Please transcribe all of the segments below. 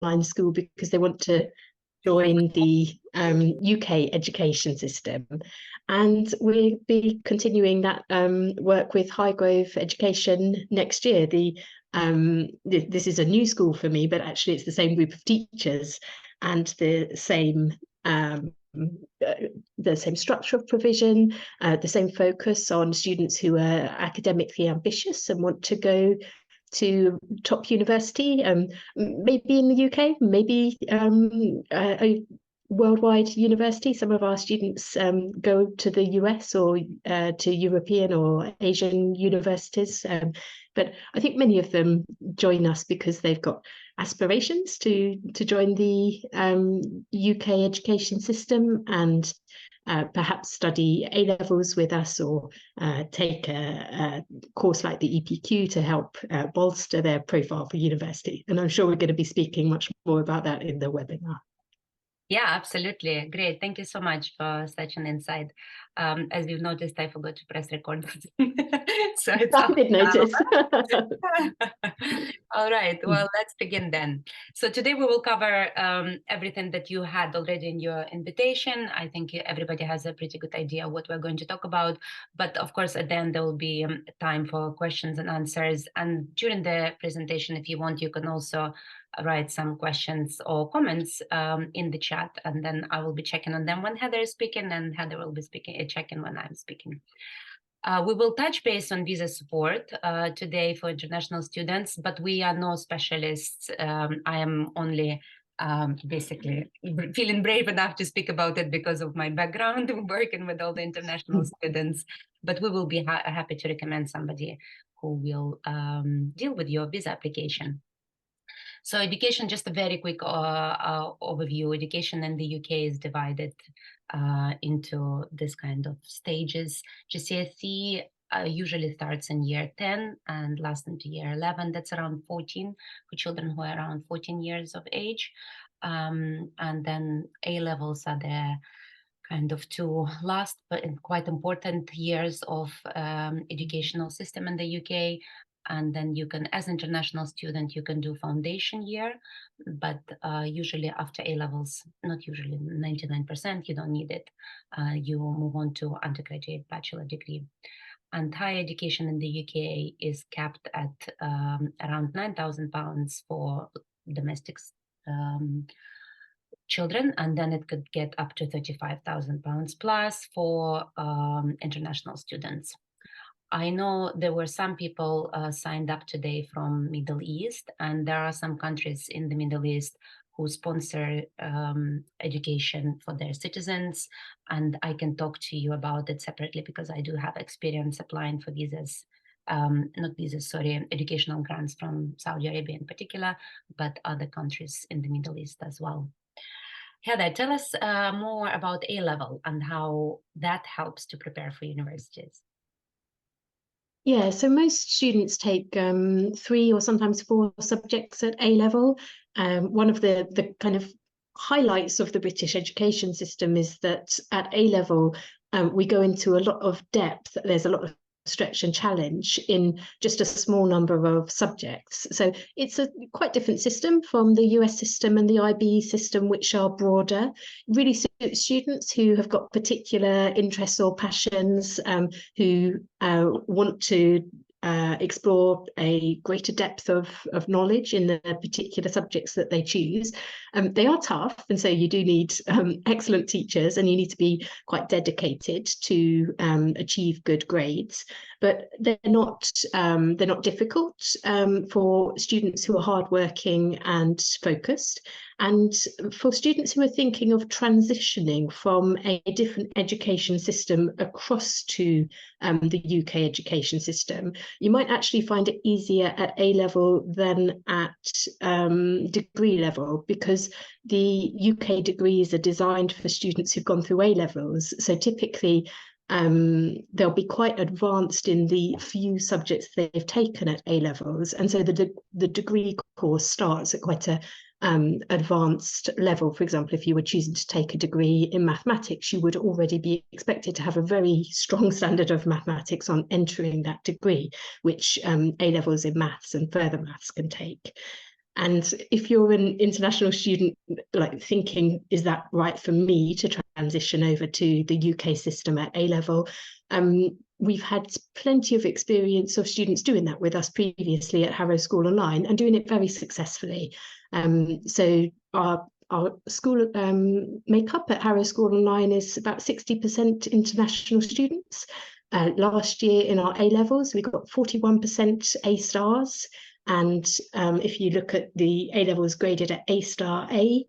Online School because they want to join the UK education system. And we'll be continuing that work with Highgrove Education next year. This is a new school for me, but actually it's the same group of teachers and the same structure of provision, the same focus on students who are academically ambitious and want to go to top university, maybe in the UK, maybe a worldwide university. Some of our students go to the US or to European or Asian universities, but I think many of them join us because they've got aspirations to join the UK education system and perhaps study A-levels with us or take a course like the EPQ to help bolster their profile for university. And I'm sure we're going to be speaking much more about that in the webinar. Yeah, absolutely. Great. Thank you so much for such an insight. As you've noticed, I forgot to press record. So it's I did notice. All right. Well, let's begin then. So today we will cover everything that you had already in your invitation. I think everybody has a pretty good idea what we're going to talk about. But of course, at the end, there will be time for questions and answers. And during the presentation, if you want, you can also write some questions or comments in the chat, and then I will be checking on them when Heather is speaking, and Heather will be checking when I'm speaking. We will touch base on visa support today for international students, but we are no specialists. I am only basically feeling brave enough to speak about it because of my background working with all the international students, but we will be happy to recommend somebody who will deal with your visa application. So education, just a very quick overview. Education in the UK is divided into this kind of stages. GCSE usually starts in year 10 and lasts into year 11. That's around 14 for children who are around 14 years of age. And then A-levels are the kind of two last but quite important years of educational system in the UK. And then you can, as an international student, you can do foundation year, but usually after A-levels, not usually, 99%, you don't need it. You move on to undergraduate bachelor degree. And higher education in the UK is capped at around £9,000 for domestic children, and then it could get up to £35,000 plus for international students. I know there were some people signed up today from Middle East, and there are some countries in the Middle East who sponsor education for their citizens, and I can talk to you about it separately because I do have experience applying for visas, educational grants from Saudi Arabia in particular, but other countries in the Middle East as well. Heather, tell us more about A-level and how that helps to prepare for universities. Yeah, so most students take 3 or sometimes 4 subjects at A-level. One of the kind of highlights of the British education system is that at A-level, we go into a lot of depth. There's a lot of stretch and challenge in just a small number of subjects. So it's a quite different system from the US system and the IB system, which are broader, really suit students who have got particular interests or passions, who want to explore a greater depth of knowledge in the particular subjects that they choose. They are tough, and so you do need excellent teachers, and you need to be quite dedicated to achieve good grades. But they're not difficult for students who are hardworking and focused. And for students who are thinking of transitioning from a different education system across to the UK education system, you might actually find it easier at A-level than at degree level, because the UK degrees are designed for students who've gone through A-levels. So typically, they'll be quite advanced in the few subjects they've taken at A-levels. And so the degree course starts at quite a advanced level. For example, if you were choosing to take a degree in mathematics, you would already be expected to have a very strong standard of mathematics on entering that degree, which A-levels in maths and further maths can take. And if you're an international student, like thinking, is that right for me to transition over to the UK system at A level? We've had plenty of experience of students doing that with us previously at Harrow School Online and doing it very successfully. So our school makeup at Harrow School Online is about 60% international students. Last year in our A levels, we got 41% A stars. And if you look at the A levels graded at A star A,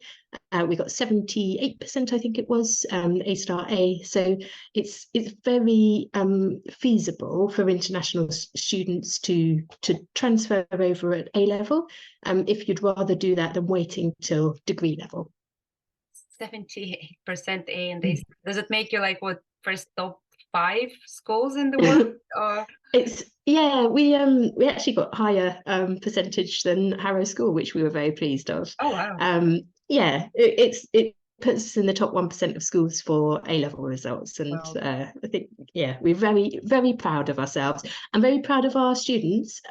we got 78%, I think it was, A star A. So it's very feasible for international students to transfer over at A level, if you'd rather do that than waiting till degree level. 78% A and A. Does it make you like what, first top 5 schools in the world? Or We actually got higher percentage than Harrow School, which we were very pleased of. oh wow. It puts us in the top 1% of schools for A level results, and Wow. I think we're very, very proud of ourselves and very proud of our students,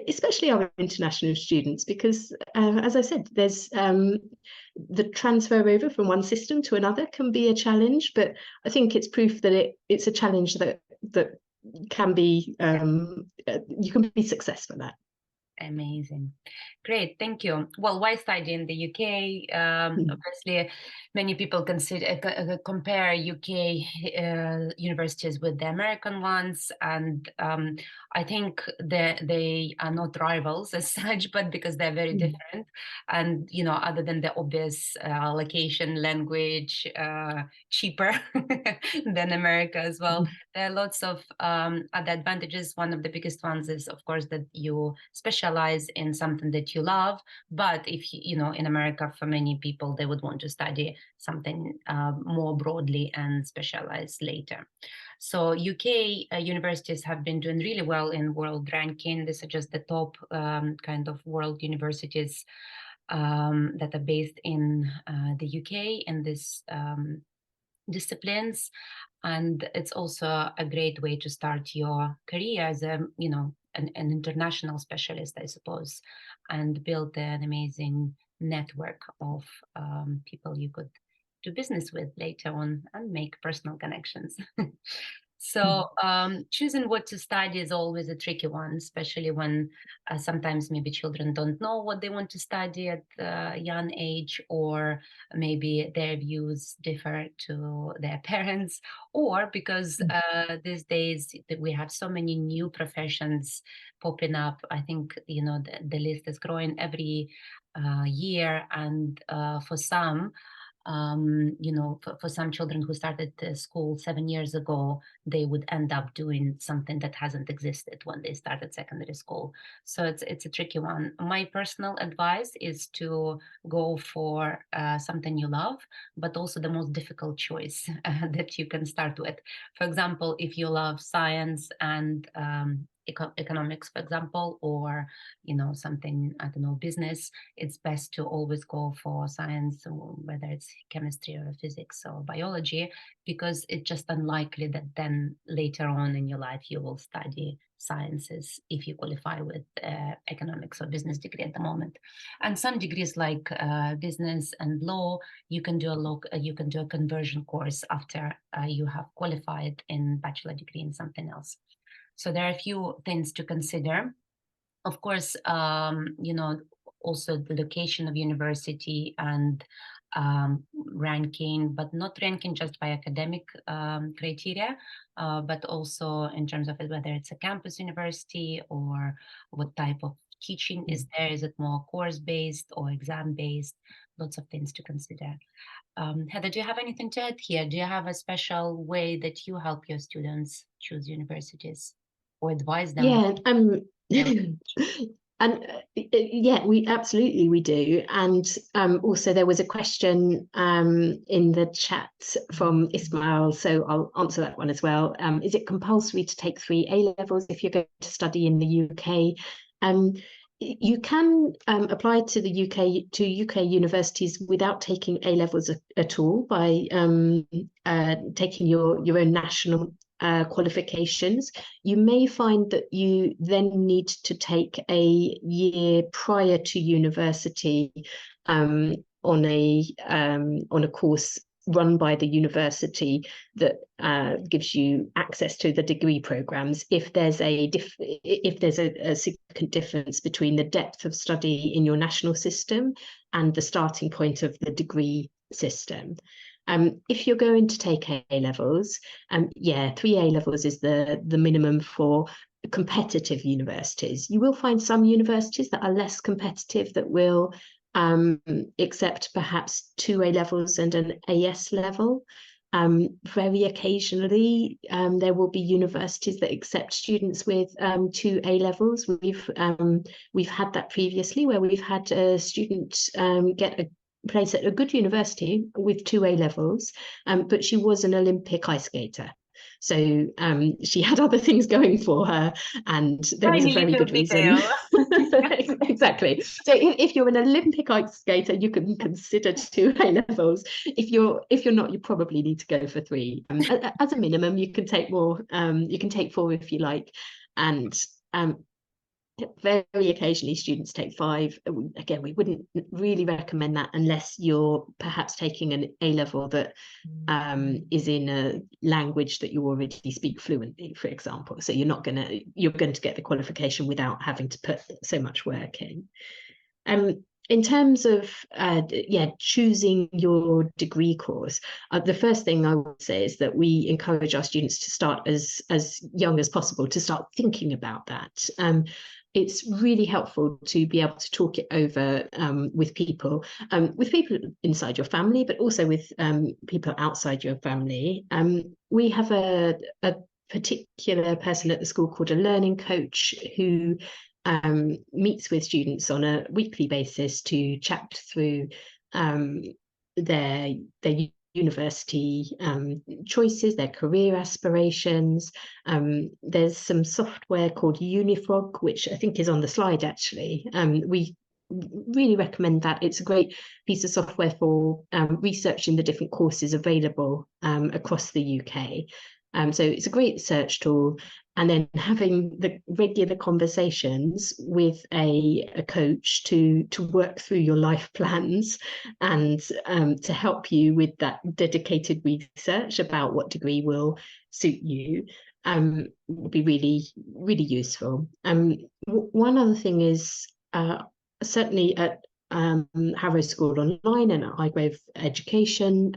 especially our international students, because as I said, there's the transfer over from one system to another can be a challenge, but I think it's proof that it's a challenge that can be you can be successful at. Amazing. Great, thank you. Well, why study in the UK? Obviously, many people compare UK universities with the American ones, and I think they are not rivals as such, but because they're very different. And other than the obvious location, language, cheaper than America as well, there are lots of other advantages. One of the biggest ones is, of course, that you specialize in something that you love. But if in America, for many people, they would want to study something more broadly and specialize later. So UK universities have been doing really well in world ranking. These are just the top kind of world universities that are based in the UK in this disciplines. And it's also a great way to start your career as an international specialist, I suppose, and build an amazing network of people you could do business with later on and make personal connections. So choosing what to study is always a tricky one, especially when sometimes maybe children don't know what they want to study at a young age, or maybe their views differ to their parents, or because these days we have so many new professions popping up. I think the list is growing every year, and for some for some children who started school 7 years ago, they would end up doing something that hasn't existed when they started secondary school. So it's a tricky one. My personal advice is to go for something you love, but also the most difficult choice that you can start with. For example, if you love science and economics, for example, or something, I don't know, business, it's best to always go for science, whether it's chemistry or physics or biology, because it's just unlikely that then later on in your life you will study sciences if you qualify with economics or business degree at the moment. And some degrees like business and law, you can do a conversion course after you have qualified in bachelor degree in something else. So there are a few things to consider. Of course, also the location of university and ranking, but not ranking just by academic criteria, but also in terms of whether it's a campus university or what type of teaching is there. Is it more course-based or exam-based? Lots of things to consider. Heather, do you have anything to add here? Do you have a special way that you help your students choose universities or advise them? And we absolutely do. And also there was a question in the chat from Ismail, so I'll answer that one as well. Is it compulsory to take 3 A levels if you're going to study in the UK? You can apply to the UK universities without taking A levels at all by taking your own national qualifications, you may find that you then need to take a year prior to university on a course run by the university that gives you access to the degree programs if there's a significant difference between the depth of study in your national system and the starting point of the degree system. If you're going to take A-levels, 3 A-levels is the minimum for competitive universities. You will find some universities that are less competitive that will accept perhaps 2 A-levels and an AS level. Very occasionally, there will be universities that accept students with 2 A-levels. We've had that previously, where we've had a student get a place at a good university with 2 A-levels, but she was an Olympic ice skater. So she had other things going for her, and there was a very good reason. Exactly. So if you're an Olympic ice skater, you can consider 2 A-levels. If you're not, you probably need to go for 3. As a minimum, you can take more. You can take 4 if you like, and very occasionally students take 5. Again, we wouldn't really recommend that unless you're perhaps taking an A-level that is in a language that you already speak fluently, for example. So you're going to get the qualification without having to put so much work in. In terms of choosing your degree course, the first thing I would say is that we encourage our students to start as young as possible, to start thinking about that. It's really helpful to be able to talk it over with people inside your family, but also with people outside your family. We have a particular person at the school called a learning coach who meets with students on a weekly basis to chat through their university choices, their career aspirations. There's some software called Unifrog, which I think is on the slide actually. We really recommend that. It's a great piece of software for researching the different courses available across the UK. So it's a great search tool. And then having the regular conversations with a coach to work through your life plans and to help you with that dedicated research about what degree will suit you will be really, really useful. One other thing is certainly at Harrow School Online and at Highgrove Education,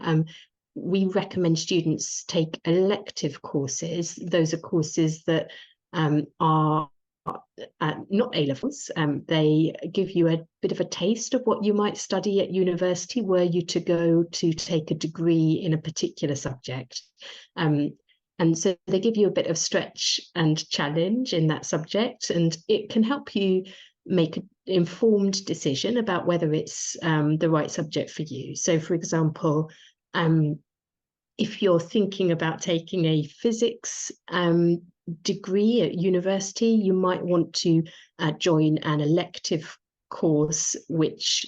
we recommend students take elective courses. Those are courses that are not A-levels. They give you a bit of a taste of what you might study at university were you to go to take a degree in a particular subject. And so they give you a bit of stretch and challenge in that subject, and it can help you make an informed decision about whether it's the right subject for you. So, for example, if you're thinking about taking a physics degree at university, you might want to join an elective course which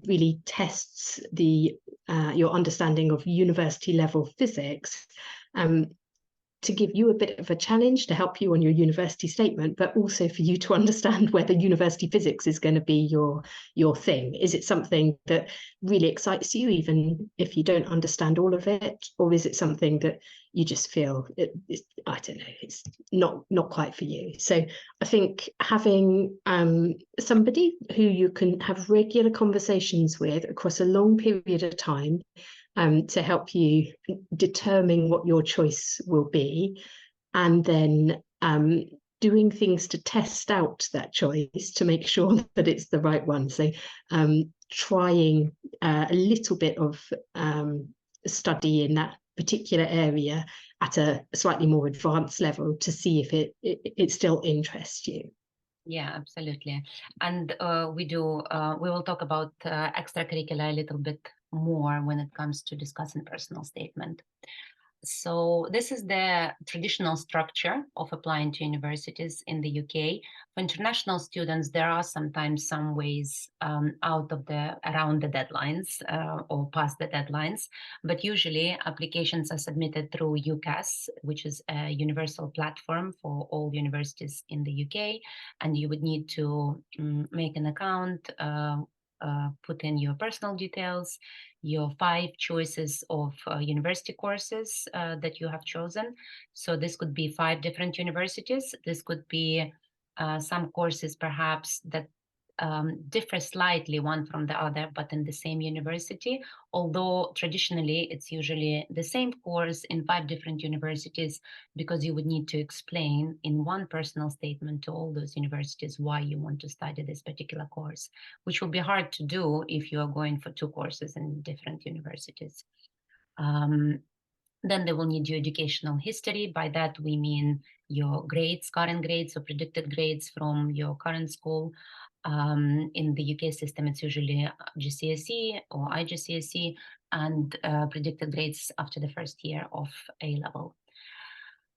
really tests your understanding of university level physics, to give you a bit of a challenge to help you on your university statement, but also for you to understand whether university physics is going to be your thing. Is it something that really excites you, even if you don't understand all of it? Or is it something that you just feel, I don't know, it's not quite for you? So I think having somebody who you can have regular conversations with across a long period of time to help you determine what your choice will be, and then doing things to test out that choice to make sure that it's the right one. So trying a little bit of study in that particular area at a slightly more advanced level to see if it still interests you. Yeah, absolutely. And we will talk about extracurricular a little bit more when it comes to discussing personal statement. So this is the traditional structure of applying to universities in the UK. For international students, there are sometimes some ways around the deadlines or past the deadlines, but usually applications are submitted through UCAS, which is a universal platform for all universities in the UK, and you would need to make an account, put in your personal details, your 5 choices of university courses that you have chosen. So this could be 5 different universities. This could be some courses perhaps that differ slightly one from the other, but in the same university, although traditionally it's usually the same course in 5 different universities, because you would need to explain in one personal statement to all those universities why you want to study this particular course, which will be hard to do if you are going for 2 courses in different universities. Then they will need your educational history. By that we mean your grades, current grades or predicted grades from your current school. In the UK system, it's usually GCSE or IGCSE, and predicted grades after the first year of A-level.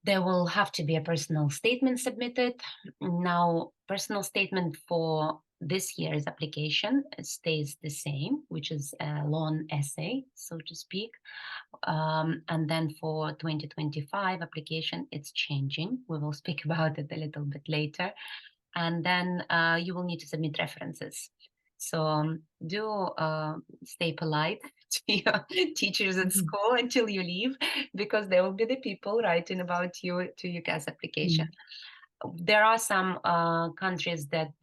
There will have to be a personal statement submitted. Now, personal statement for this year's application stays the same, which is a long essay, so to speak. And then for 2025 application, it's changing. We will speak about it a little bit later. And then you will need to submit references. So do stay polite to your teachers at school until you leave, because they will be the people writing about you to UCAS application. There are some countries that,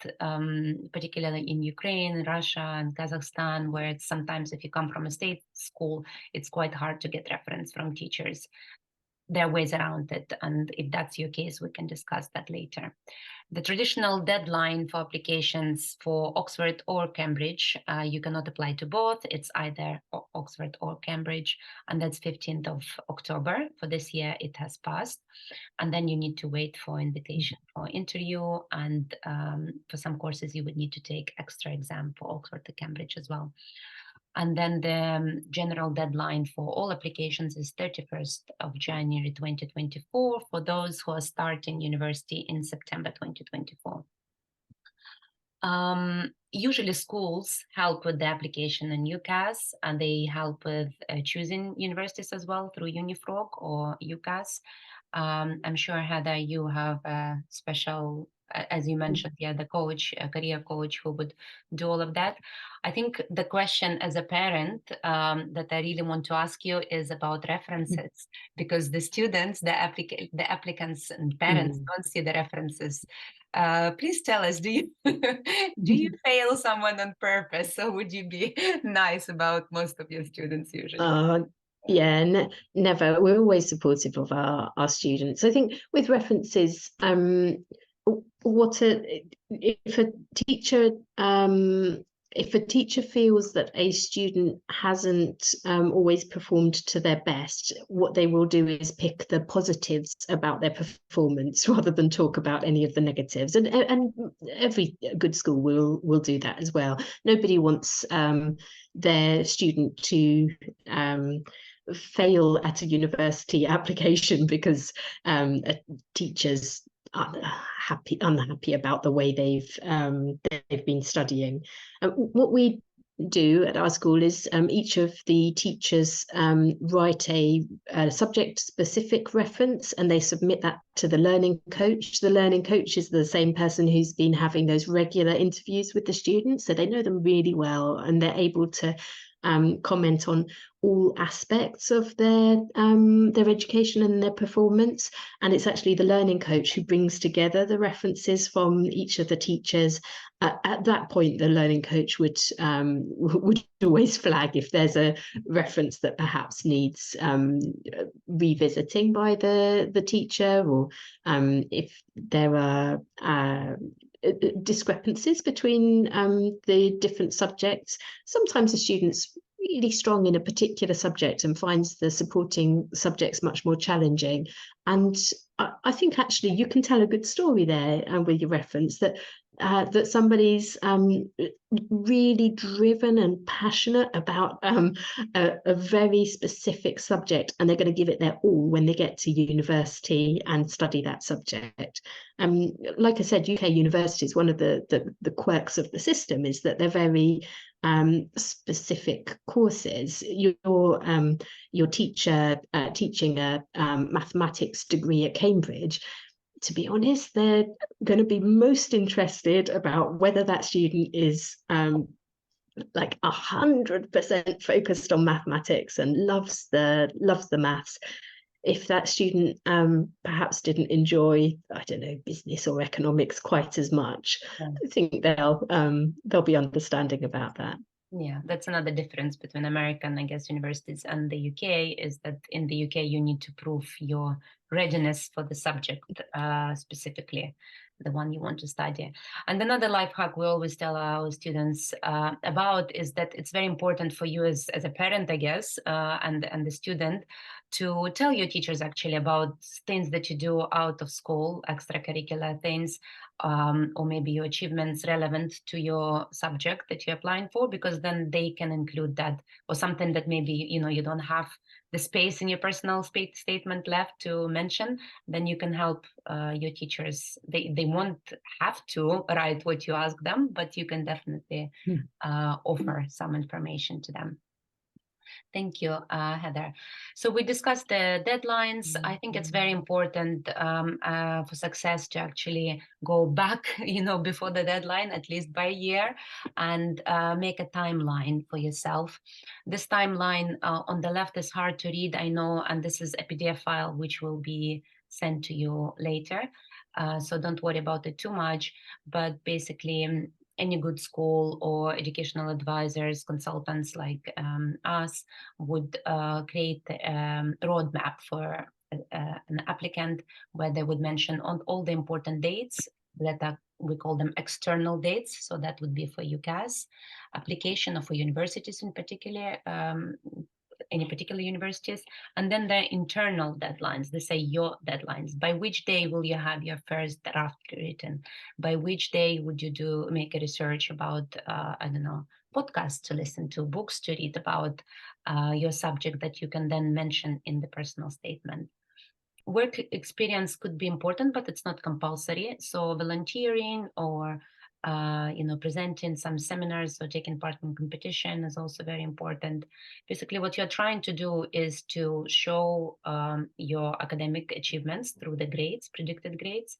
particularly in Ukraine, Russia, and Kazakhstan, where it's sometimes if you come from a state school, it's quite hard to get reference from teachers. There are ways around it, and if that's your case, we can discuss that later. The traditional deadline for applications for Oxford or Cambridge, you cannot apply to both. It's either Oxford or Cambridge, and that's 15th of October. For this year, it has passed. And then you need to wait for invitation for interview. And for some courses, you would need to take extra exam for Oxford to Cambridge as well. And then the general deadline for all applications is 31st of January 2024 for those who are starting university in September 2024. Usually schools help with the application in UCAS, and they help with choosing universities as well through Unifrog or UCAS. I'm sure, Heather, you have a special, as you mentioned, the coach, a career coach who would do all of that. I think the question as a parent that I really want to ask you is about references, because the students, the applicants and parents don't see the references. Please tell us, do you fail someone on purpose, or would you be nice about most of your students usually? Yeah, never. We're always supportive of our students. I think with references, if a teacher feels that a student hasn't always performed to their best, what they will do is pick the positives about their performance rather than talk about any of the negatives. And every good school will do that as well. Nobody wants their student to fail at a university application because a teacher's unhappy about the way they've been studying. What we do at our school is each of the teachers write a subject-specific reference, and they submit that to the learning coach. The learning coach is the same person who's been having those regular interviews with the students, so they know them really well, and they're able to comment on all aspects of their education and their performance. And it's actually the learning coach who brings together the references from each of the teachers. At that point, the learning coach would always flag if there's a reference that perhaps needs revisiting by the teacher, or if there are discrepancies between the different subjects. Sometimes the student's really strong in a particular subject and finds the supporting subjects much more challenging. And I think actually you can tell a good story there with your reference, that that somebody's really driven and passionate about a very specific subject, and they're going to give it their all when they get to university and study that subject. Like I said, UK universities, one of the quirks of the system is that they're very specific courses. Your teacher teaching a mathematics degree at Cambridge, to be honest, they're going to be most interested about whether that student is like 100% focused on mathematics and loves the maths. If that student perhaps didn't enjoy, I don't know, business or economics quite as much, I think they'll be understanding about that. Yeah, that's another difference between American, I guess, universities and the UK, is that in the UK you need to prove your readiness for the subject, specifically the one you want to study. And another life hack we always tell our students about is that it's very important for you as a parent, I guess, and the student, to tell your teachers actually about things that you do out of school, extracurricular things, or maybe your achievements relevant to your subject that you're applying for, because then they can include that, or something that maybe you don't have the space in your personal statement left to mention. Then you can help your teachers. They won't have to write what you ask them, but you can definitely offer some information to them. Thank you, Heather. So we discussed the deadlines. I think it's very important for success to actually go back, before the deadline, at least by a year, and make a timeline for yourself. This timeline on the left is hard to read, I know, and this is a PDF file which will be sent to you later. So don't worry about it too much, but basically, any good school or educational advisors, consultants like us would create a roadmap for an applicant, where they would mention on all the important dates that we call them external dates. So that would be for UCAS application, or for universities in particular, any particular universities, and then the internal deadlines. They say your deadlines. By which day will you have your first draft written? By which day would you make a research about, I don't know, podcasts to listen to, books to read about your subject that you can then mention in the personal statement? Work experience could be important, but it's not compulsory. So volunteering or presenting some seminars or taking part in competition is also very important. Basically, what you're trying to do is to show your academic achievements through the grades, predicted grades,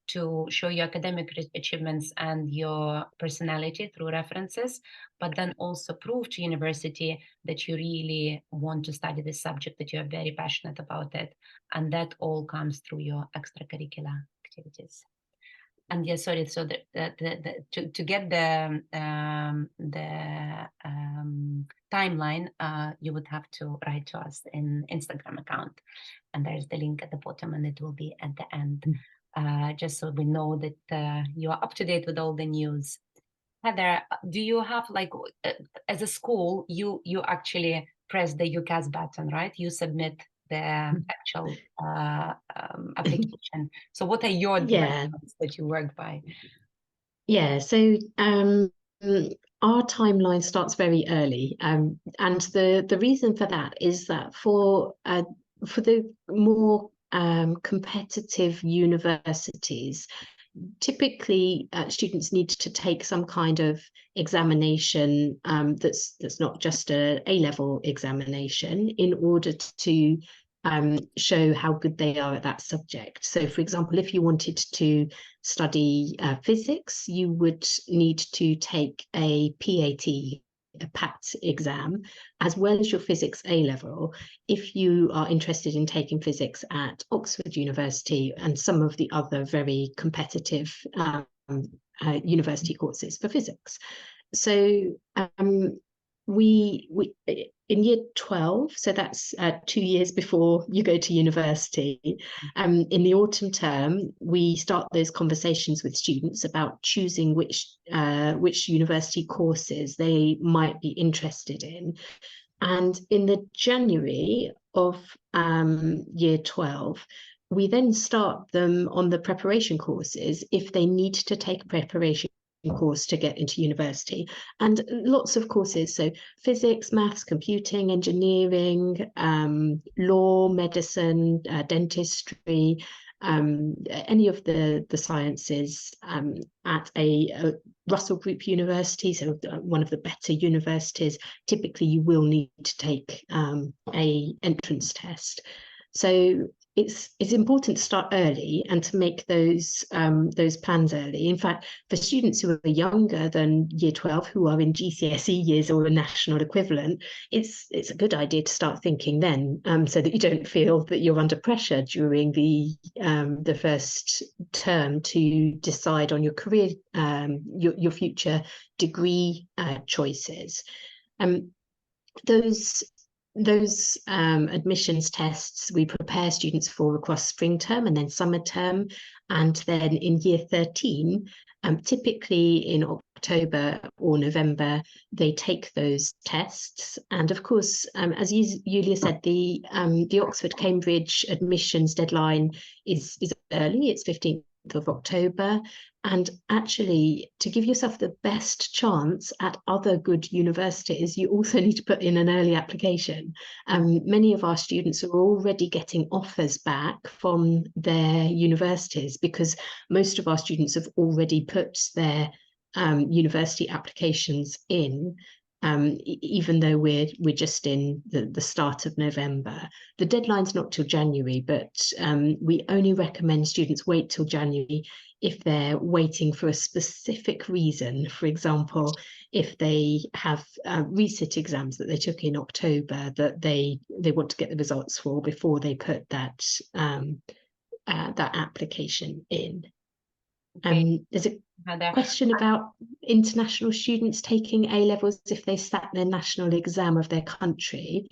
to show your academic achievements and your personality through references, but then also prove to university that you really want to study this subject, that you are very passionate about it, and that all comes through your extracurricular activities. And yes, sorry. So to get the timeline, you would have to write to us in Instagram account, and there's the link at the bottom, and it will be at the end, just so we know that you are up to date with all the news. Heather, do you have, like, as a school, you actually press the UCAS button, right? You submit the actual application. So what are your deadlines that you work by? Yeah, so our timeline starts very early, and the reason for that is that for the more competitive universities, typically students need to take some kind of examination that's not just a A-level examination, in order to show how good they are at that subject. So, for example, if you wanted to study physics, you would need to take a PAT exam, as well as your physics A-level, if you are interested in taking physics at Oxford University and some of the other very competitive university courses for physics. So we in year 12, so that's 2 years before you go to university, in the autumn term, we start those conversations with students about choosing which university courses they might be interested in. And in the January of year 12, we then start them on the preparation courses if they need to take a preparation course to get into university, and lots of courses, so physics, maths, computing, engineering, law, medicine, dentistry, any of the sciences at a Russell Group university, so one of the better universities. Typically you will need to take a entrance test. So it's important to start early and to make those plans early. In fact, for students who are younger than year 12, who are in GCSE years or a national equivalent, it's a good idea to start thinking then, so that you don't feel that you're under pressure during the first term to decide on your career, your future degree choices. Those admissions tests we prepare students for across spring term and then summer term, and then in year 13, typically in October or November, they take those tests. And of course, as Yuliya said, the Oxford-Cambridge admissions deadline is early. It's 15th of October. And actually, to give yourself the best chance at other good universities, you also need to put in an early application. Many of our students are already getting offers back from their universities because most of our students have already put their university applications in. Even though we're just in the start of November. The deadline's not till January, but we only recommend students wait till January if they're waiting for a specific reason. For example, if they have resit exams that they took in October that they want to get the results for before they put that application in. There's a question about international students taking A-levels if they sat their national exam of their country.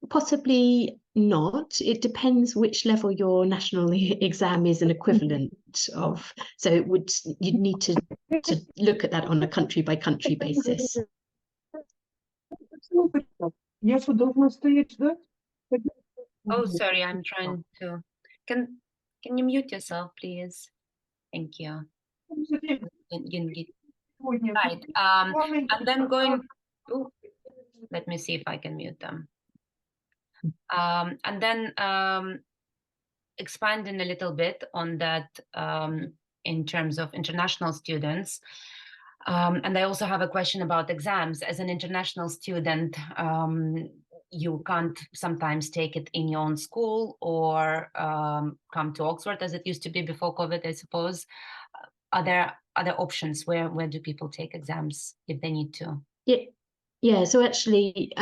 Possibly not. It depends which level your national exam is an equivalent of. So you'd need to look at that on a country by country basis. Oh, sorry, I'm trying to. Can you mute yourself, please? Thank you. Right. And then going. Oh, let me see if I can mute them. And then expanding a little bit on that in terms of international students. And I also have a question about exams. As an international student, you can't sometimes take it in your own school or come to Oxford as it used to be before COVID, I suppose. Are there other options? Where do people take exams if they need to? Yeah, so actually,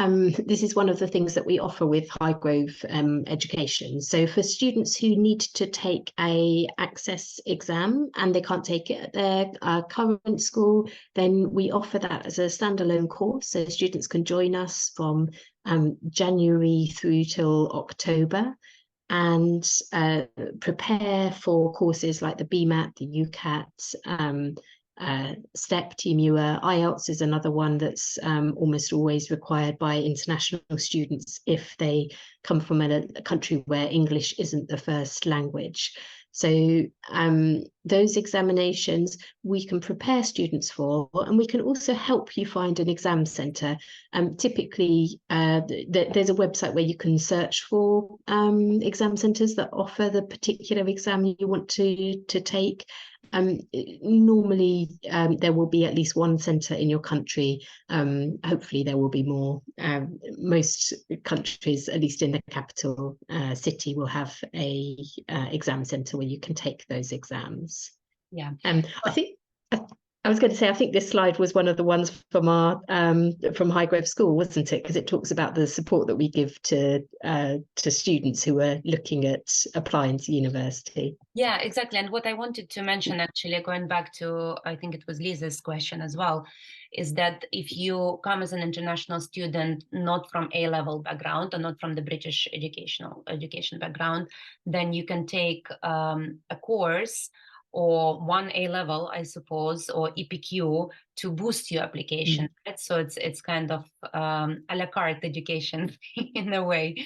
this is one of the things that we offer with Highgrove Education. So for students who need to take a access exam and they can't take it at their current school, then we offer that as a standalone course. So students can join us from January through till October and prepare for courses like the BMAT, the UCAT, STEP, TMUA. IELTS is another one that's almost always required by international students if they come from a country where English isn't the first language. So those examinations we can prepare students for, and we can also help you find an exam centre. Typically, there's a website where you can search for exam centres that offer the particular exam you want to take. Normally, there will be at least one centre in your country. Hopefully, there will be more. Most countries, at least in the capital city, will have a exam centre where you can take those exams. Yeah. I think I was going to say, I think this slide was one of the ones from our from Highgrove School, wasn't it? Because it talks about the support that we give to students who are looking at applying to university. Yeah, exactly. And what I wanted to mention, actually, going back to, I think it was Lisa's question as well, is that if you come as an international student, not from A-level background or not from the British education background, then you can take a course or one A-level, I suppose, or EPQ to boost your application. Right? So it's kind of a la carte education in a way.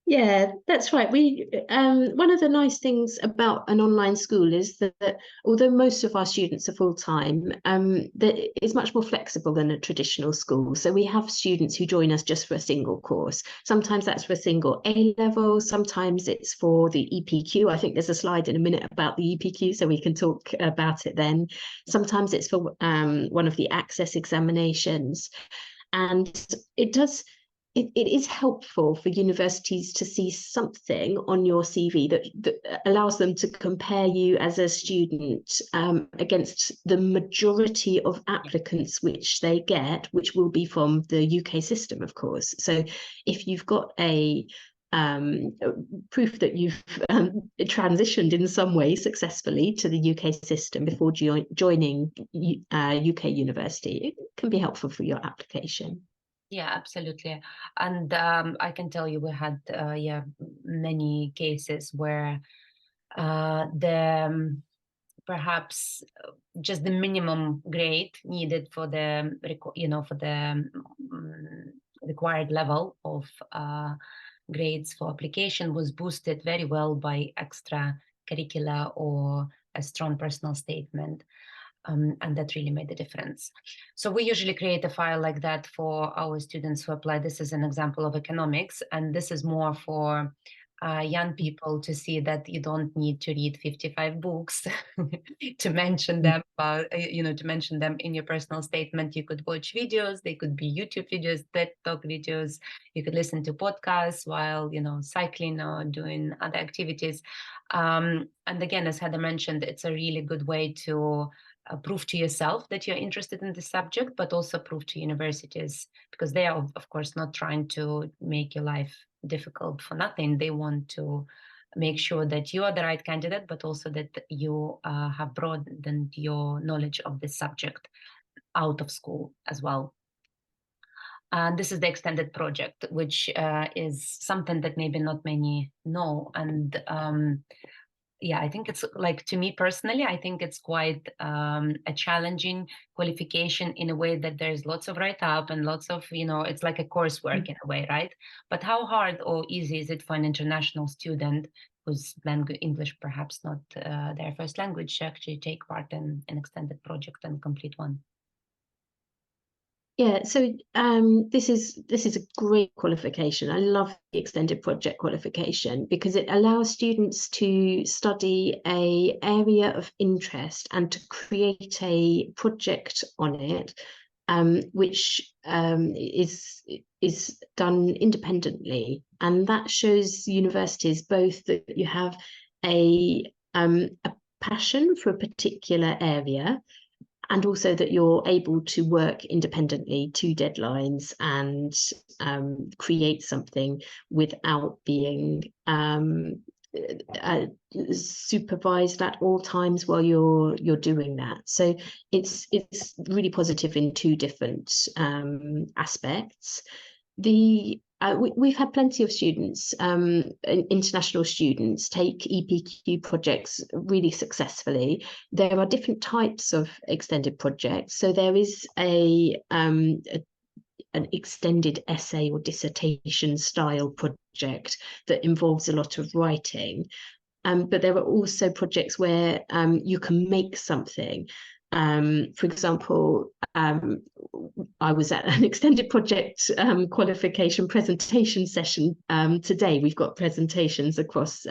Yeah, that's right. We one of the nice things about an online school is that although most of our students are full-time, that it's much more flexible than a traditional school. So we have students who join us just for a single course. Sometimes that's for a single A level, sometimes it's for the EPQ. I think there's a slide in a minute about the EPQ, so we can talk about it then. Sometimes it's for one of the access examinations. And it does it is helpful for universities to see something on your CV that allows them to compare you as a student against the majority of applicants which they get, which will be from the UK system, of course. So if you've got a proof that you've transitioned in some way successfully to the UK system before joining UK university, it can be helpful for your application. Yeah, absolutely. And I can tell you we had many cases where the perhaps just the minimum grade needed for the required level of grades for application was boosted very well by extra curricular or a strong personal statement. And that really made a difference. So we usually create a file like that for our students who apply. This is an example of economics, and this is more for young people to see that you don't need to read 55 books to mention them, to mention them in your personal statement. You could watch videos, they could be YouTube videos, TED Talk videos. You could listen to podcasts while, cycling or doing other activities. And again, as Heather mentioned, it's a really good way to prove to yourself that you're interested in the subject, but also prove to universities, because they are, of course, not trying to make your life difficult for nothing. They want to make sure that you are the right candidate, but also that you have broadened your knowledge of the subject out of school as well. And this is the extended project, which is something that maybe not many know. And yeah, I think it's like, to me personally, I think it's quite a challenging qualification in a way that there's lots of write-up and lots of, it's like a coursework in a way, right? But how hard or easy is it for an international student whose English perhaps not their first language to actually take part in an extended project and complete one? Yeah, so this is a great qualification. I love the extended project qualification because it allows students to study an area of interest and to create a project on it, which is done independently, and that shows universities both that you have a passion for a particular area, and also that you're able to work independently to deadlines and create something without being supervised at all times while you're doing that. So it's really positive in two different aspects. We've had plenty of students, international students, take EPQ projects really successfully. There are different types of extended projects. So there is an extended essay or dissertation style project that involves a lot of writing. But there are also projects where you can make something. For example, I was at an extended project qualification presentation session today. We've got presentations across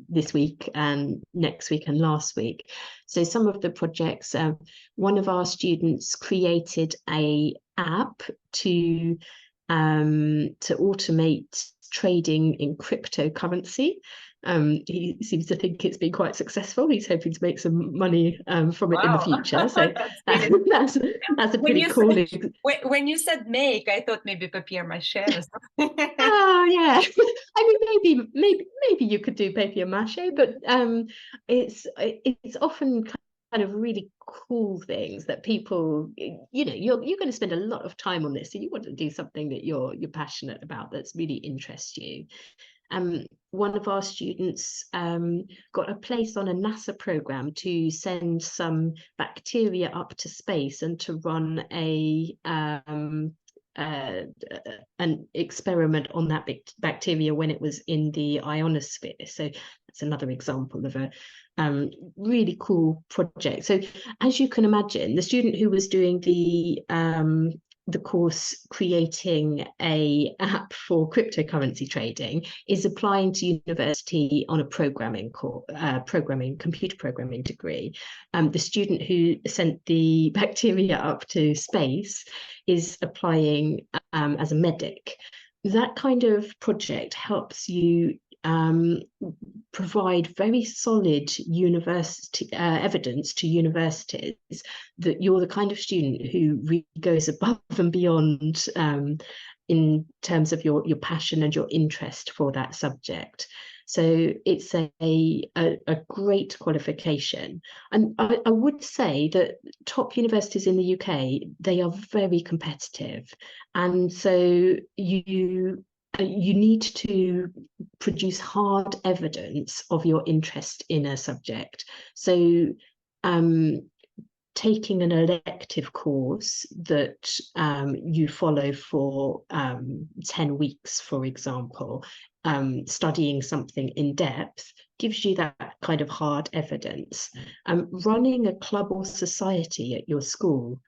this week and next week and last week. So some of the projects, one of our students created an app to automate trading in cryptocurrency. He seems to think it's been quite successful. He's hoping to make some money from it in the future. So that's a pretty cool. When you said make, I thought maybe papier-mâché or something. Oh yeah, I mean maybe you could do papier-mâché, but it's often kind of really cool things that people, you're going to spend a lot of time on this, so you want to do something that you're passionate about, that's really interests you. One of our students got a place on a NASA program to send some bacteria up to space and to run a an experiment on that bacteria when it was in the ionosphere. So that's another example of a really cool project. So as you can imagine, the student who was doing the course creating a app for cryptocurrency trading is applying to university on a computer programming degree. The student who sent the bacteria up to space is applying as a medic. That kind of project helps you provide very solid university evidence to universities that you're the kind of student who really goes above and beyond in terms of your passion and your interest for that subject. So it's a great qualification. And I would say that top universities in the UK, they are very competitive. And so you need to produce hard evidence of your interest in a subject. So taking an elective course that you follow for 10 weeks, for example, studying something in depth gives you that kind of hard evidence. Running a club or society at your school,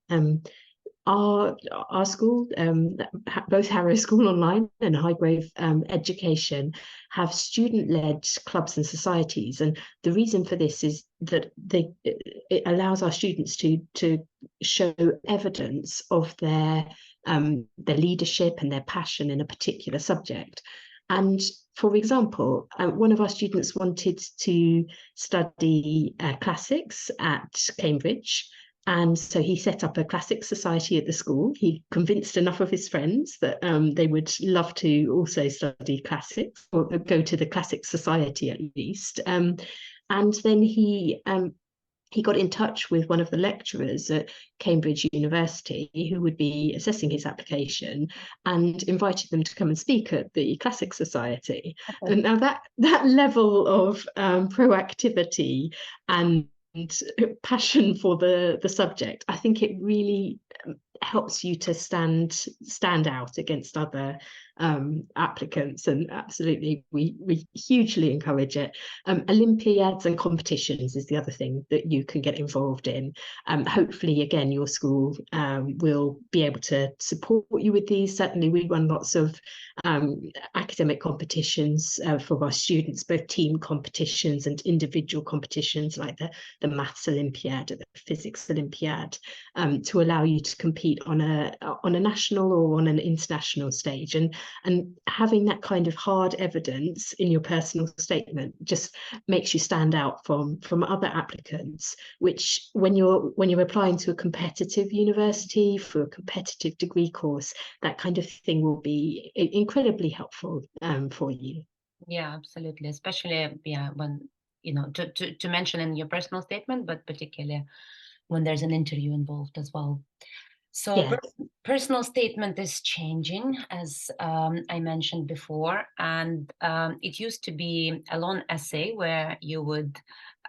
our school, both Harrow School Online and Highgrove Education, have student-led clubs and societies, and the reason for this is that it allows our students to show evidence of their leadership and their passion in a particular subject. And for example, one of our students wanted to study classics at Cambridge. And so he set up a classics society at the school. He convinced enough of his friends that they would love to also study classics or go to the classics society at least. And then he got in touch with one of the lecturers at Cambridge University who would be assessing his application and invited them to come and speak at the Classics Society. Okay. And now that level of proactivity and passion for the subject, I think it really helps you to stand out against other applicants, and absolutely we hugely encourage it. Olympiads and competitions is the other thing that you can get involved in. Hopefully again your school will be able to support you with these. Certainly we run lots of academic competitions for our students, both team competitions and individual competitions like the Maths Olympiad or the Physics Olympiad, to allow you to compete on a national or on an international stage, and having that kind of hard evidence in your personal statement just makes you stand out from other applicants, which when you're applying to a competitive university for a competitive degree course, that kind of thing will be incredibly helpful for you. Yeah, absolutely, especially when to mention in your personal statement, but particularly when there's an interview involved as well. So yeah. Personal statement is changing, as I mentioned before, and it used to be a long essay where you would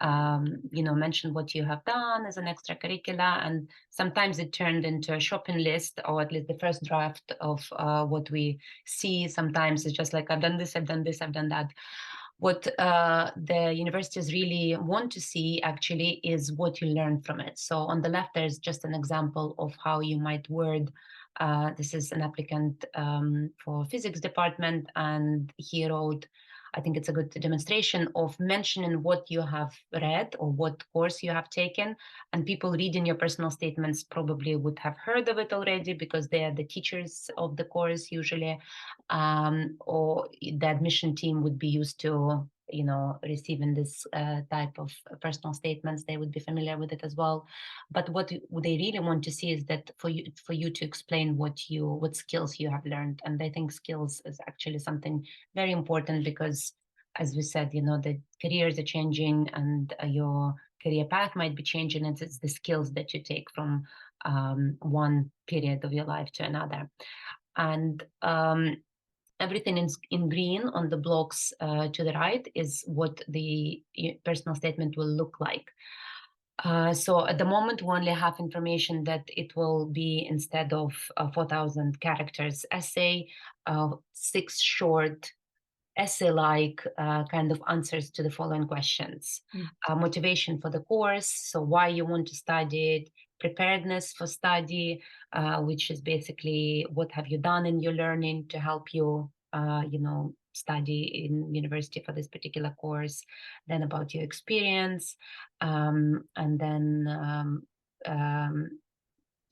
mention what you have done as an extracurricular, and sometimes it turned into a shopping list, or at least the first draft of what we see. Sometimes it's just like, I've done this, I've done this, I've done that. What the universities really want to see actually is what you learn from it. So on the left, there's just an example of how you might word. This is an applicant for physics department, and he wrote, I think it's a good demonstration of mentioning what you have read or what course you have taken. And people reading your personal statements probably would have heard of it already because they are the teachers of the course usually, or the admission team would be used to receiving this type of personal statements. They would be familiar with it as well. But what they really want to see is that for you to explain what skills you have learned. And I think skills is actually something very important because, as we said, the careers are changing and your career path might be changing, and it's the skills that you take from one period of your life to another. And everything in green on the blocks to the right is what the personal statement will look like. So at the moment, we only have information that it will be, instead of 4,000 characters essay, 6 short essay-like kind of answers to the following questions. Motivation for the course, so why you want to study it, preparedness for study, which is basically what have you done in your learning to help you, study in university for this particular course, then about your experience, and then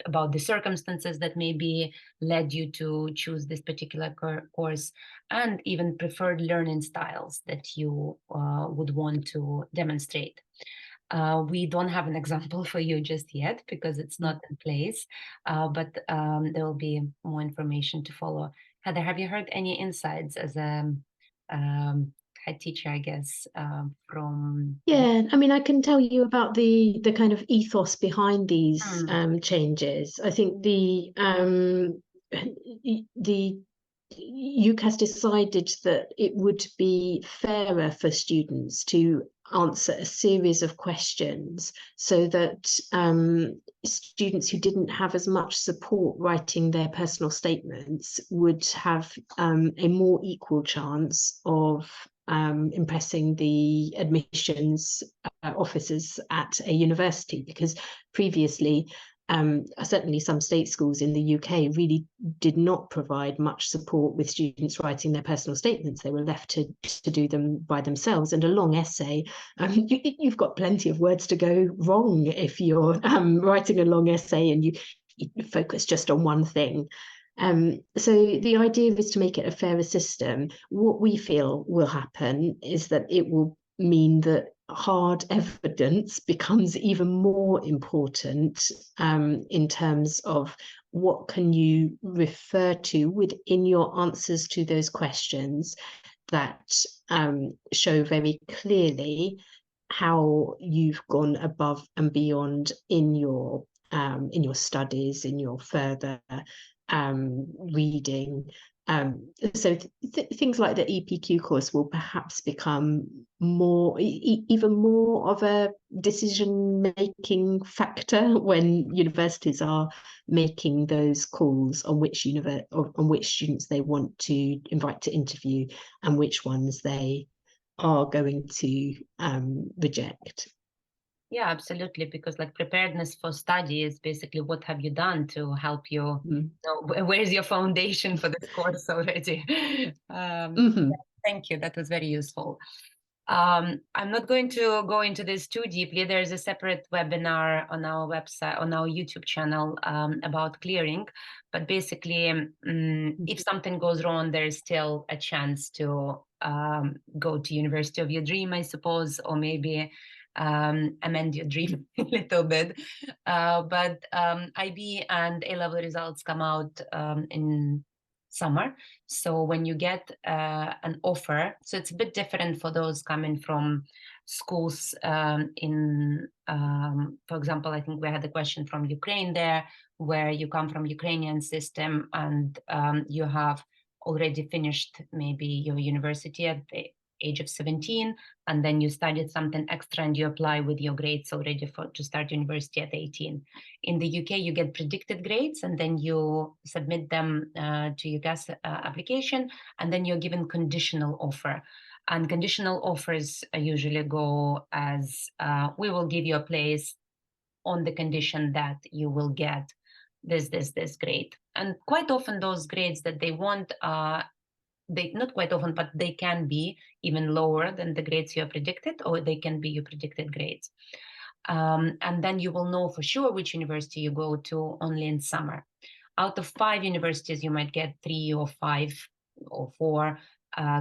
about the circumstances that maybe led you to choose this particular course, and even preferred learning styles that you would want to demonstrate. We don't have an example for you just yet because it's not in place, but there will be more information to follow. Heather, have you heard any insights as a head teacher, I guess, from... Yeah, I mean, I can tell you about the kind of ethos behind these changes. I think the UCAS decided that it would be fairer for students to answer a series of questions so that students who didn't have as much support writing their personal statements would have a more equal chance of impressing the admissions officers at a university, because previously certainly some state schools in the UK really did not provide much support with students writing their personal statements. They were left to do them by themselves, and a long essay, you've got plenty of words to go wrong if you're writing a long essay and you focus just on one thing. So the idea is to make it a fairer system. What we feel will happen is that it will mean that hard evidence becomes even more important in terms of what can you refer to within your answers to those questions that show very clearly how you've gone above and beyond in your studies, in your further reading. So things like the EPQ course will perhaps become more, even more of a decision-making factor when universities are making those calls on which students they want to invite to interview and which ones they are going to reject. Yeah, absolutely. Because like preparedness for study is basically what have you done to help you, where's your foundation for this course already? Thank you. That was very useful. I'm not going to go into this too deeply. There's a separate webinar on our website, on our YouTube channel, about clearing. But basically, if something goes wrong, there is still a chance to go to university of your dream, I suppose, or maybe amend your dream a little bit. But IB and A-level results come out in summer. So when you get an offer, so it's a bit different for those coming from schools in, for example, I think we had a question from Ukraine there, where you come from Ukrainian system and you have already finished maybe your university at the age of 17, and then you studied something extra and you apply with your grades already to start university at 18. In the UK, you get predicted grades and then you submit them to your UCAS application, and then you're given conditional offer. And conditional offers usually go as, we will give you a place on the condition that you will get this grade. And quite often those grades that they want, they not quite often, but they can be even lower than the grades you have predicted, or they can be your predicted grades. And then you will know for sure which university you go to only in summer. Out of 5 universities, you might get 3 or 5 or 4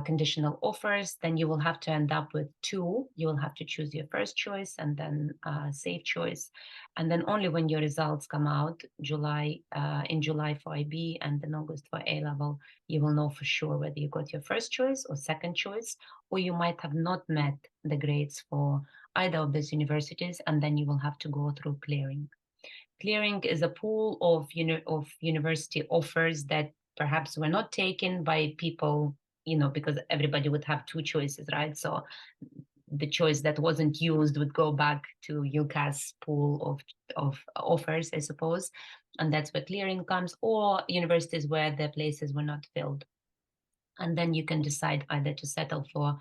conditional offers. Then you will have to end up with 2. You will have to choose your first choice and then safe choice. And then only when your results come out, in July for IB and in August for A-level, you will know for sure whether you got your first choice or second choice, or you might have not met the grades for either of these universities, and then you will have to go through clearing. Clearing is a pool of university offers that perhaps were not taken by people, because everybody would have 2 choices, right? So the choice that wasn't used would go back to UCAS pool of offers, I suppose. And that's where clearing comes, or universities where the places were not filled. And then you can decide either to settle for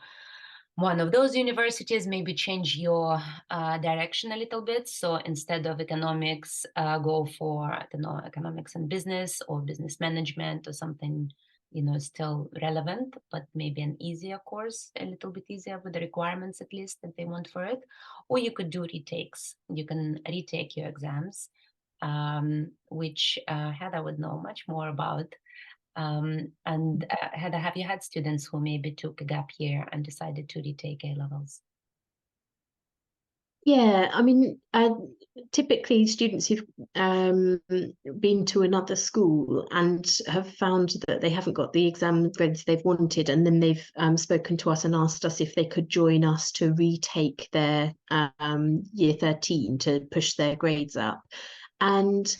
one of those universities, maybe change your direction a little bit. So instead of economics, go for, I don't know, economics and business or business management or something, you know, still relevant, but maybe an easier course, a little bit easier with the requirements at least that they want for it. Or you could do retakes. You can retake your exams, which Heather would know much more about. And Heather, have you had students who maybe took a gap year and decided to retake A levels? Yeah, I mean, typically students who've been to another school and have found that they haven't got the exam grades they've wanted, and then they've spoken to us and asked us if they could join us to retake their year 13 to push their grades up. And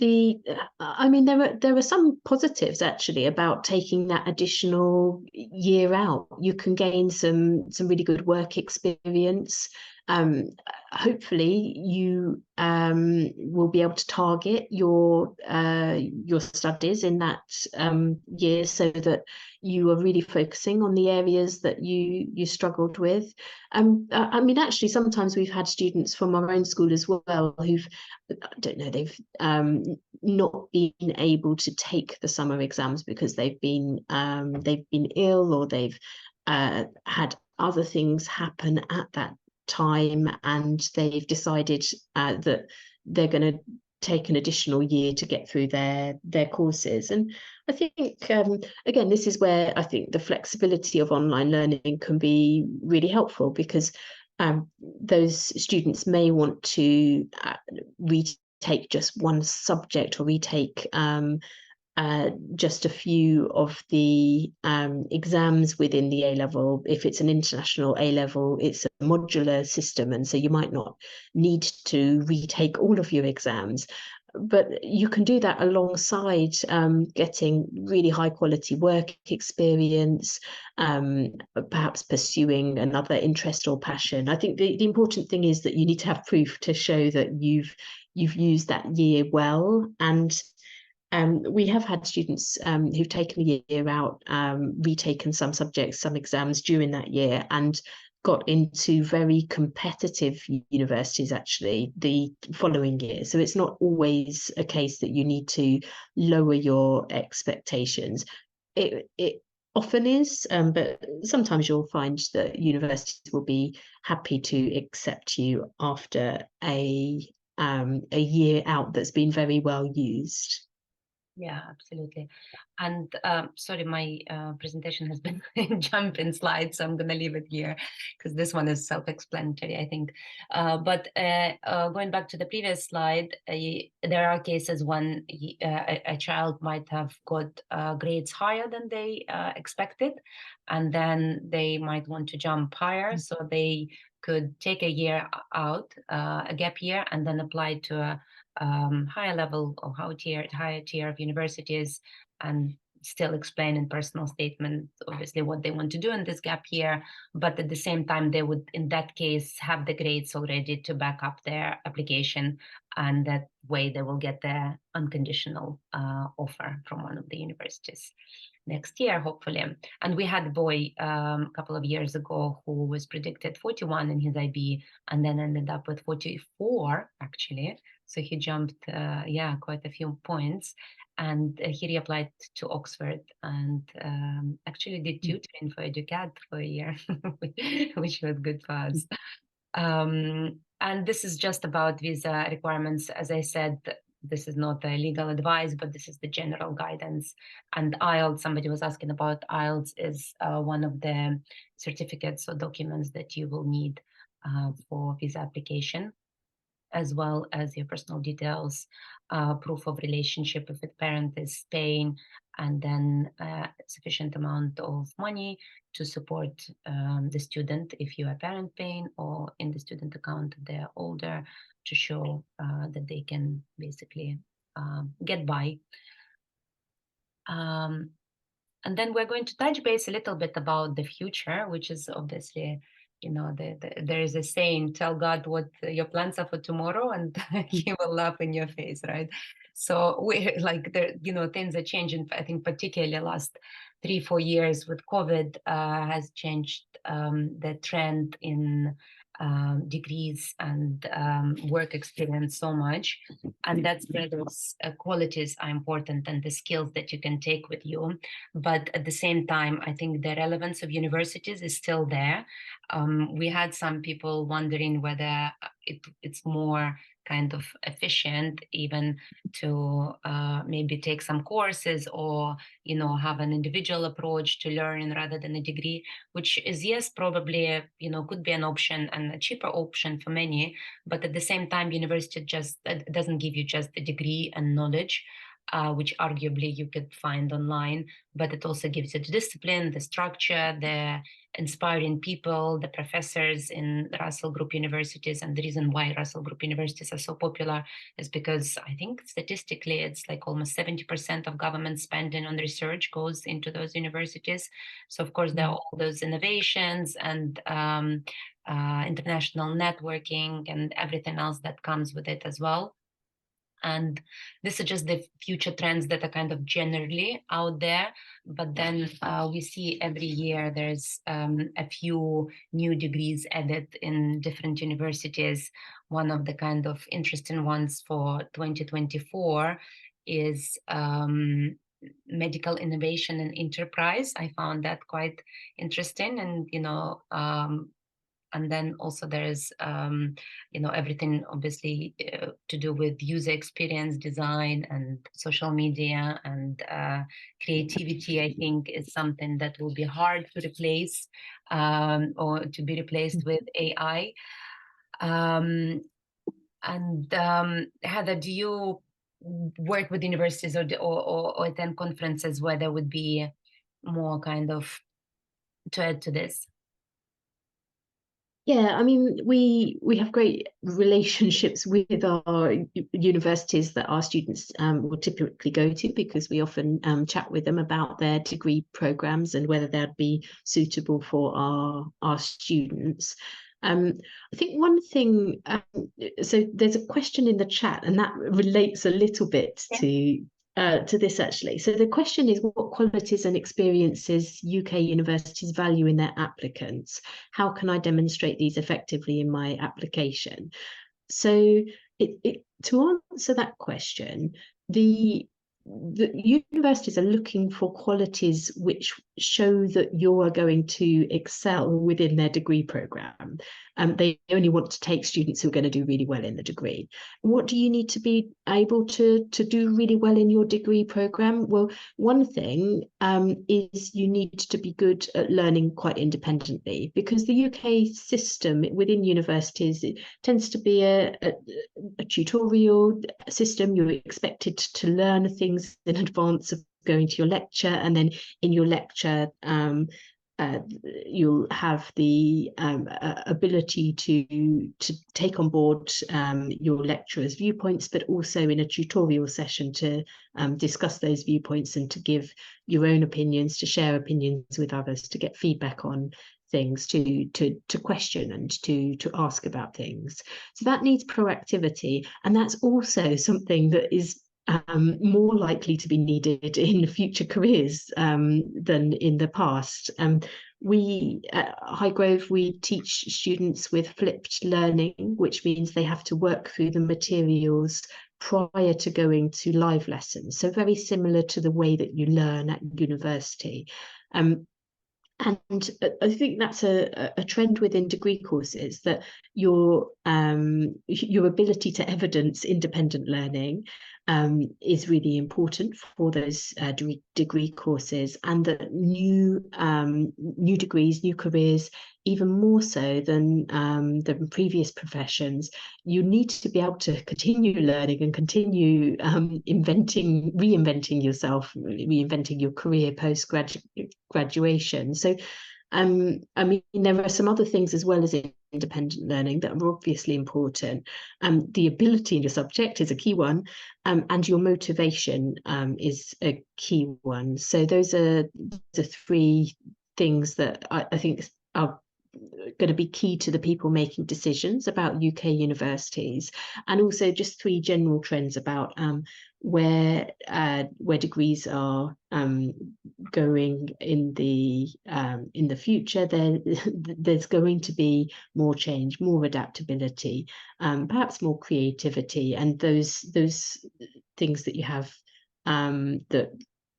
I mean, there are some positives actually about taking that additional year out. You can gain some really good work experience. Hopefully you will be able to target your studies in that year, so that you are really focusing on the areas that you struggled with. I mean, actually, sometimes we've had students from our own school as well who've, I don't know, they've not been able to take the summer exams because they've been ill, or they've had other things happen at that time, and they've decided that they're going to take an additional year to get through their courses. And I think again, this is where I think the flexibility of online learning can be really helpful, because those students may want to retake just one subject, or retake just a few of the exams within the A level. If it's an international A level, it's a modular system, and so you might not need to retake all of your exams. But you can do that alongside getting really high quality work experience, perhaps pursuing another interest or passion. I think the important thing is that you need to have proof to show that you've used that year well. And we have had students who've taken a year out, retaken some subjects, some exams during that year, and got into very competitive universities actually the following year. So it's not always a case that you need to lower your expectations. It often is, but sometimes you'll find that universities will be happy to accept you after a year out that's been very well used. Yeah, absolutely. And sorry, my presentation has been jumping slides, so I'm going to leave it here because this one is self-explanatory, I think. But going back to the previous slide, there are cases when a child might have got grades higher than they expected, and then they might want to jump higher. So they could take a year out, a gap year, and then apply to a higher level or higher tier of universities, and still explain in personal statement obviously what they want to do in this gap year, but at the same time they would in that case have the grades already to back up their application, and that way they will get the unconditional offer from one of the universities next year, hopefully. And we had a boy a couple of years ago who was predicted 41 in his IB and then ended up with 44 actually. So he jumped, quite a few points, and he reapplied to Oxford and actually did tutoring for EducAd for a year, which was good for us. And this is just about visa requirements. As I said, this is not a legal advice, but this is the general guidance. And IELTS, somebody was asking about IELTS, is one of the certificates or documents that you will need for visa application, as well as your personal details, proof of relationship if the parent is Spain, and then sufficient amount of money to support the student if you are parent paying, or in the student account if they're older, to show that they can basically get by. And then we're going to touch base a little bit about the future, which is obviously there is a saying, tell God what your plans are for tomorrow and he will laugh in your face, right? So we like things are changing. I think particularly last 3-4 years with COVID has changed the trend in degrees and work experience so much, and that's where those qualities are important and the skills that you can take with you. But at the same time, I think the relevance of universities is still there. We had some people wondering whether it's more kind of efficient even to maybe take some courses or have an individual approach to learning rather than a degree, which is, yes, probably could be an option and a cheaper option for many, but at the same time university just doesn't give you just the degree and knowledge, which arguably you could find online, but it also gives you the discipline, the structure, the inspiring people, the professors in Russell Group universities. And the reason why Russell Group universities are so popular is because I think statistically it's like almost 70% of government spending on research goes into those universities. So of course there are all those innovations and international networking and everything else that comes with it as well. And this is just the future trends that are kind of generally out there. But then we see every year there's a few new degrees added in different universities. One of the kind of interesting ones for 2024 is medical innovation and enterprise. I found that quite interesting, and and then also there's everything obviously to do with user experience design and social media and creativity. I think is something that will be hard to replace or to be replaced with AI. Heather, do you work with universities or attend conferences where there would be more kind of to add to this? Yeah, I mean, we have great relationships with our universities that our students will typically go to, because we often chat with them about their degree programs and whether they'd be suitable for our students. I think one thing, so there's a question in the chat, and that relates a little bit to this actually. So the question is, what qualities and experiences UK universities value in their applicants? How can I demonstrate these effectively in my application? So to answer that question, the universities are looking for qualities which show that you are going to excel within their degree program. They only want to take students who are going to do really well in the degree. What do you need to be able to do really well in your degree program? Well, one thing is you need to be good at learning quite independently, because the UK system within universities, it tends to be a tutorial system. You're expected to learn things in advance of going to your lecture, and then in your lecture you'll have the ability to take on board your lecturer's viewpoints, but also in a tutorial session to discuss those viewpoints and to give your own opinions, to share opinions with others, to get feedback on things, to question and to ask about things. So that needs proactivity, and that's also something that is more likely to be needed in future careers than in the past. We at Highgrove, we teach students with flipped learning, which means they have to work through the materials prior to going to live lessons. So very similar to the way that you learn at university. And I think that's a trend within degree courses, that your ability to evidence independent learning is really important for those degree courses, and that new degrees, new careers, even more so than the previous professions, you need to be able to continue learning and continue reinventing yourself, reinventing your career post graduation. So I mean, there are some other things as well as independent learning that are obviously important. The ability in your subject is a key one, and your motivation is a key one. So those are the three things that I think are going to be key to the people making decisions about UK universities, and also just 3 general trends about where degrees are going in the future. There's going to be more change, more adaptability, perhaps more creativity, and those things that you have that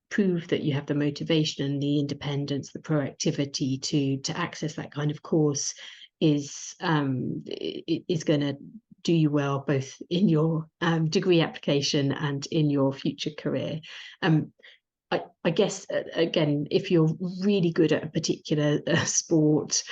prove that you have the motivation and the independence, the proactivity to access that kind of course is going to do you well both in your degree application and in your future career. I guess, again, if you're really good at a particular sport,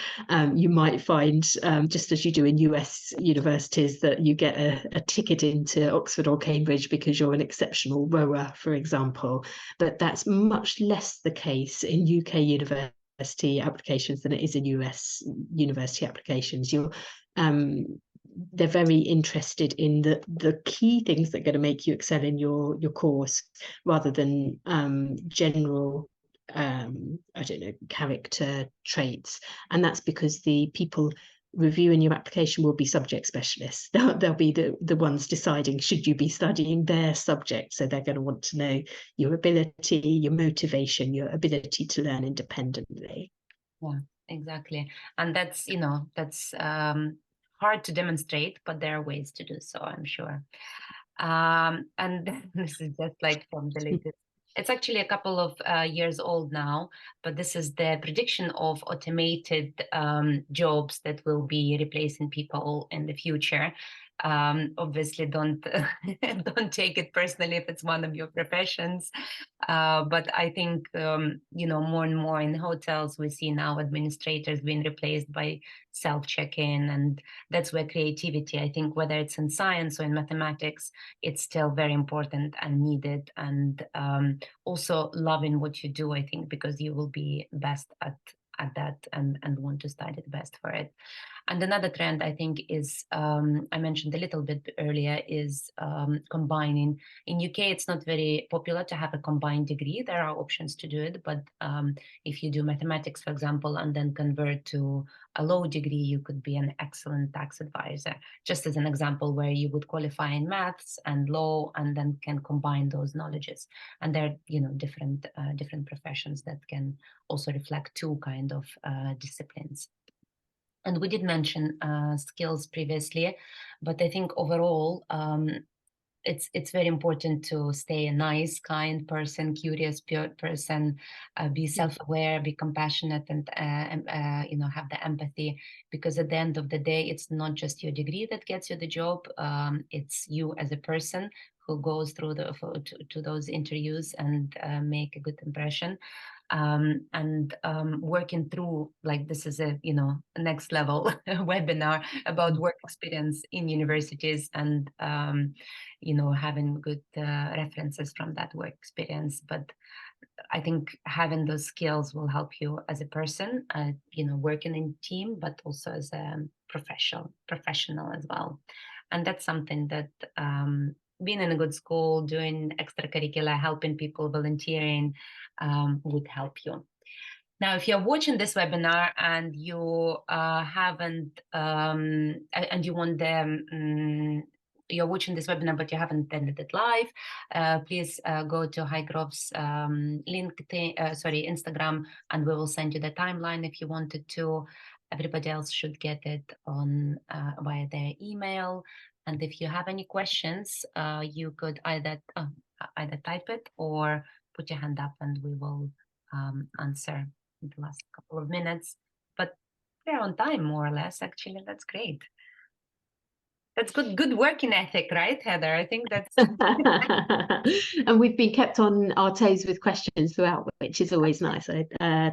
you might find, just as you do in US universities, that you get a ticket into Oxford or Cambridge because you're an exceptional rower, for example. But that's much less the case in UK university applications than it is in US university applications. They're very interested in the key things that are going to make you excel in your course, rather than general I don't know, character traits. And that's because the people reviewing your application will be subject specialists. They'll be the ones deciding should you be studying their subject. So they're going to want to know your ability, your motivation, your ability to learn independently. Yeah, exactly. And that's, hard to demonstrate, but there are ways to do so, I'm sure. And this is just like from the latest. It's actually a couple of years old now, but this is the prediction of automated jobs that will be replacing people in the future. Obviously, don't don't take it personally if it's one of your professions. But I think more and more in hotels we see now administrators being replaced by self-check-in, and that's where creativity, I think, whether it's in science or in mathematics, it's still very important and needed. And also loving what you do, I think, because you will be best at that and want to study the best for it. And another trend, I think, is I mentioned a little bit earlier, is combining. In UK, it's not very popular to have a combined degree. There are options to do it, but if you do mathematics, for example, and then convert to a law degree, you could be an excellent tax advisor. Just as an example, where you would qualify in maths and law, and then can combine those knowledges. And there are different professions that can also reflect 2 kind of disciplines. And we did mention skills previously, but I think overall, it's very important to stay a nice, kind person, curious person, be self-aware, be compassionate, and have the empathy. Because at the end of the day, it's not just your degree that gets you the job; it's you as a person who goes through to those interviews and make a good impression. And working through, like, this is a next level webinar about work experience in universities, and having good references from that work experience. But I think having those skills will help you as a person, working in team, but also as a professional as well. And that's something that being in a good school, doing extracurricular, helping people, volunteering would help you. Now, if you're watching this webinar and you haven't, and you want them, you're watching this webinar but you haven't attended it live, please go to Highgrove's Instagram, and we will send you the timeline if you wanted to. Everybody else should get it on via their email. And if you have any questions, you could either type it or put your hand up, and we will answer in the last couple of minutes. But we're on time, more or less. Actually, that's great. That's good working ethic, right, Heather? I think that's and we've been kept on our toes with questions throughout, which is always nice. I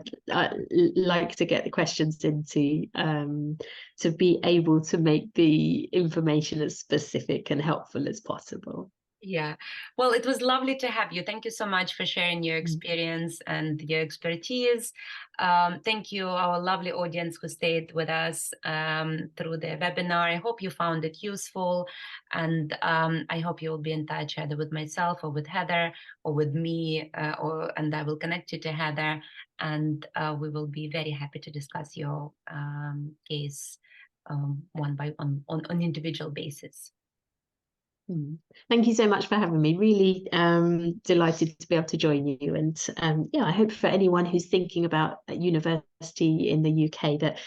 like to get the questions in to be able to make the information as specific and helpful as possible. Yeah, well, it was lovely to have you. Thank you so much for sharing your experience and your expertise. Thank you, our lovely audience who stayed with us through the webinar. I hope you found it useful, and I hope you will be in touch either with myself or with Heather or with me, and I will connect you to Heather. and we will be very happy to discuss your case one by one on an individual basis. Thank you so much for having me. Really delighted to be able to join you. And yeah, I hope for anyone who's thinking about university in the UK that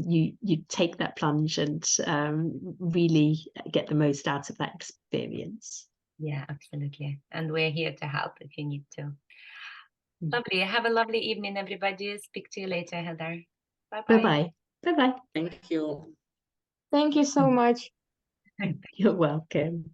you take that plunge and really get the most out of that experience. Yeah, absolutely. And we're here to help if you need to. Lovely. Have a lovely evening, everybody. Speak to you later, Heather. Bye-bye. Bye-bye. Bye-bye. Thank you. Thank you so much. You're welcome.